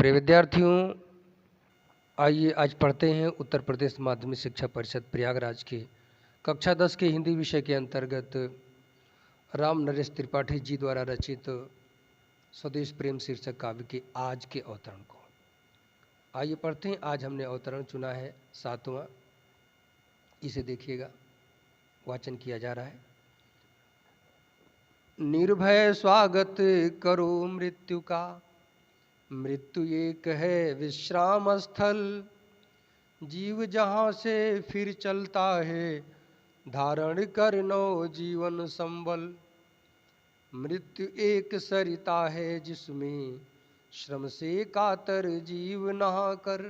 प्रिय विद्यार्थियों, आइए आज पढ़ते हैं उत्तर प्रदेश माध्यमिक शिक्षा परिषद प्रयागराज के कक्षा 10 के हिंदी विषय के अंतर्गत राम नरेश त्रिपाठी जी द्वारा रचित स्वदेश प्रेम शीर्षक काव्य के आज के अवतरण को। आइए पढ़ते हैं। आज हमने अवतरण चुना है 7वां। इसे देखिएगा, वाचन किया जा रहा है। निर्भय स्वागत करो मृत्यु का, मृत्यु एक है विश्राम स्थल। जीव जहाँ से फिर चलता है, धारण कर नौ जीवन संबल। मृत्यु एक सरिता है जिसमें श्रम से कातर जीव नहा कर,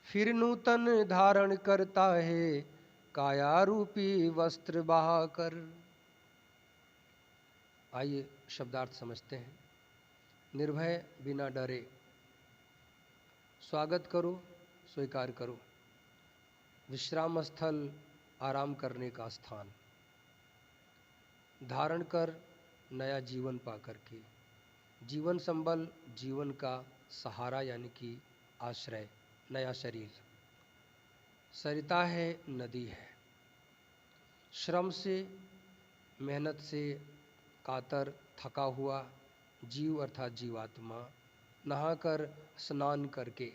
फिर नूतन धारण करता है काया रूपी वस्त्र बहाकर। आइए शब्दार्थ समझते हैं। निर्भय, बिना डरे। स्वागत करो, स्वीकार करो। विश्राम स्थल, आराम करने का स्थान। धारण कर, नया जीवन पा करके। जीवन संबल, जीवन का सहारा यानी कि आश्रय, नया शरीर। सरिता है, नदी है। श्रम से, मेहनत से कातर, थका हुआ जीव अर्थात जीवात्मा नहाकर, स्नान करके,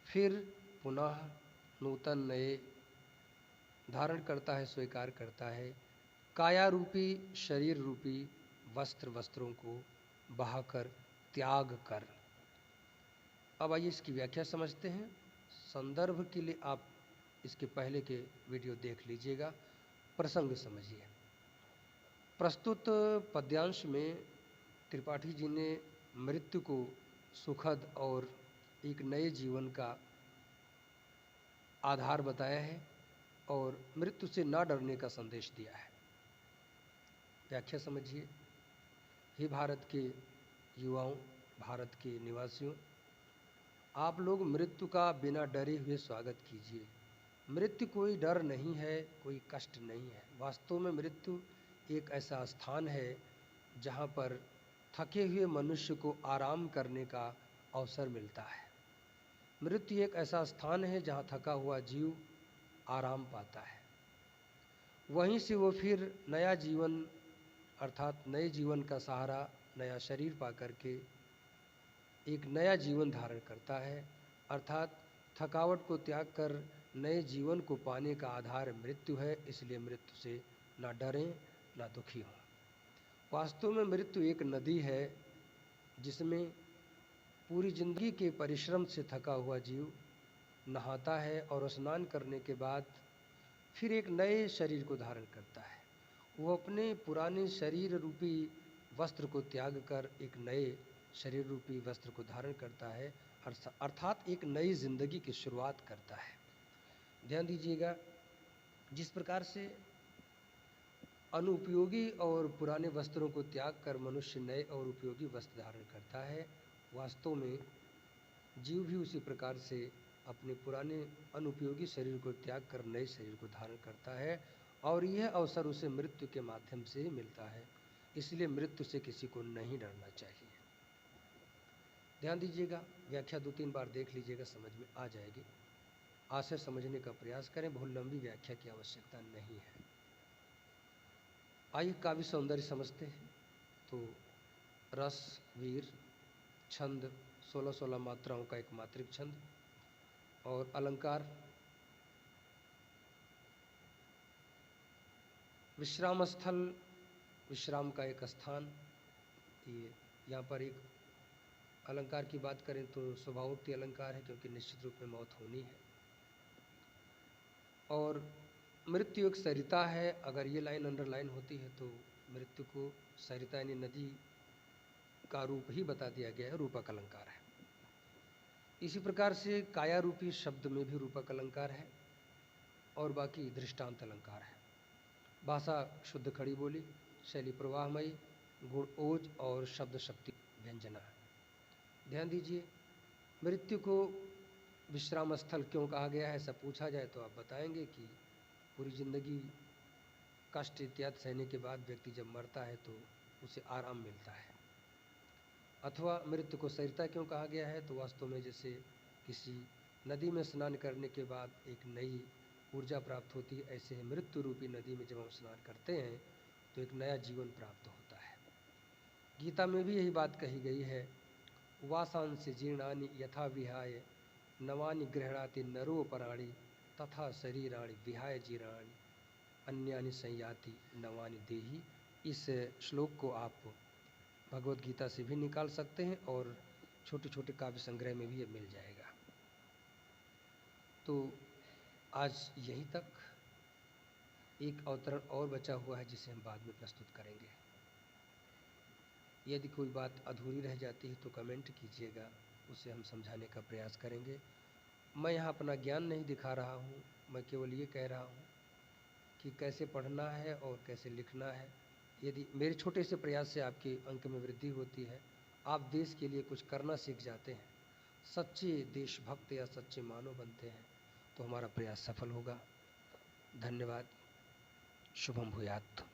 फिर पुनः नूतन नए धारण करता है, स्वीकार करता है काया रूपी, शरीर रूपी वस्त्र, वस्त्रों को बहाकर, त्याग कर। अब आइए इसकी व्याख्या समझते हैं। संदर्भ के लिए आप इसके पहले के वीडियो देख लीजिएगा, प्रसंग समझिए। प्रस्तुत पद्यांश में त्रिपाठी जी ने मृत्यु को सुखद और एक नए जीवन का आधार बताया है और मृत्यु से ना डरने का संदेश दिया है। व्याख्या समझिए। हे भारत के युवाओं, भारत के निवासियों, आप लोग मृत्यु का बिना डरे हुए स्वागत कीजिए। मृत्यु कोई डर नहीं है, कोई कष्ट नहीं है। वास्तव में मृत्यु एक ऐसा स्थान है जहाँ पर थके हुए मनुष्य को आराम करने का अवसर मिलता है। मृत्यु एक ऐसा स्थान है जहाँ थका हुआ जीव आराम पाता है। वहीं से वो फिर नया जीवन अर्थात नए जीवन का सहारा, नया शरीर पा करके एक नया जीवन धारण करता है। अर्थात थकावट को त्याग कर नए जीवन को पाने का आधार मृत्यु है। इसलिए मृत्यु से ना डरें, ना दुखी हों। वास्तव में मृत्यु एक नदी है जिसमें पूरी जिंदगी के परिश्रम से थका हुआ जीव नहाता है और स्नान करने के बाद फिर एक नए शरीर को धारण करता है। वो अपने पुराने शरीर रूपी वस्त्र को त्याग कर एक नए शरीर रूपी वस्त्र को धारण करता है, अर्थात एक नई जिंदगी की शुरुआत करता है। ध्यान दीजिएगा, जिस प्रकार से अनुपयोगी और पुराने वस्त्रों को त्याग कर मनुष्य नए और उपयोगी वस्त्र धारण करता है, वास्तव में जीव भी उसी प्रकार से अपने पुराने अनुपयोगी शरीर को त्याग कर नए शरीर को धारण करता है और यह अवसर उसे मृत्यु के माध्यम से ही मिलता है। इसलिए मृत्यु से किसी को नहीं डरना चाहिए। ध्यान दीजिएगा, व्याख्या 2-3 बार देख लीजिएगा, समझ में आ जाएगी। आशय समझने का प्रयास करें, बहुत लंबी व्याख्या की आवश्यकता नहीं है। आइए काव्य सौंदर्य समझते हैं। तो रस, वीर, छंद 16-16 मात्राओं का एक मात्रिक छंद और अलंकार। विश्राम स्थल, विश्राम का एक स्थान। ये यहाँ पर एक अलंकार की बात करें तो स्वभावोक्ति अलंकार है, क्योंकि निश्चित रूप में मौत होनी है। और मृत्यु एक सरिता है। अगर ये लाइन अंडरलाइन होती है तो मृत्यु को सरिता यानी नदी का रूप ही बता दिया गया है, रूपक अलंकार है। इसी प्रकार से काया रूपी शब्द में भी रूपक अलंकार है और बाकी दृष्टांत अलंकार है। भाषा शुद्ध खड़ी बोली, शैली प्रवाहमयी, गुण ओज और शब्द शक्ति व्यंजना। ध्यान दीजिए, मृत्यु को विश्राम स्थल क्यों कहा गया है, ऐसा पूछा जाए तो आप बताएंगे कि पूरी जिंदगी कष्ट इत्यादि सहने के बाद व्यक्ति जब मरता है तो उसे आराम मिलता है। अथवा मृत्यु को सरिता क्यों कहा गया है, तो वास्तव में जैसे किसी नदी में स्नान करने के बाद एक नई ऊर्जा प्राप्त होती है, ऐसे ही मृत्यु रूपी नदी में जब हम स्नान करते हैं तो एक नया जीवन प्राप्त होता है। गीता में भी यही बात कही गई है, वासांसि जीर्णानि यथा विहाय नवानि गृह्णाति नरो पराणि तथा शरीराणि विहाय जीर्णानि अन्यानि संयाति नवानि देहि। इस श्लोक को आप भगवत गीता से भी निकाल सकते हैं और छोटे छोटे काव्य संग्रह में भी ये मिल जाएगा। तो आज यहीं तक, एक अवतरण और बचा हुआ है जिसे हम बाद में प्रस्तुत करेंगे। यदि कोई बात अधूरी रह जाती है तो कमेंट कीजिएगा, उसे हम समझाने का प्रयास करेंगे। मैं यहाँ अपना ज्ञान नहीं दिखा रहा हूँ, मैं केवल ये कह रहा हूँ कि कैसे पढ़ना है और कैसे लिखना है। यदि मेरे छोटे से प्रयास से आपके अंक में वृद्धि होती है, आप देश के लिए कुछ करना सीख जाते हैं, सच्चे देशभक्त या सच्चे मानव बनते हैं, तो हमारा प्रयास सफल होगा। धन्यवाद। शुभम भूयात्।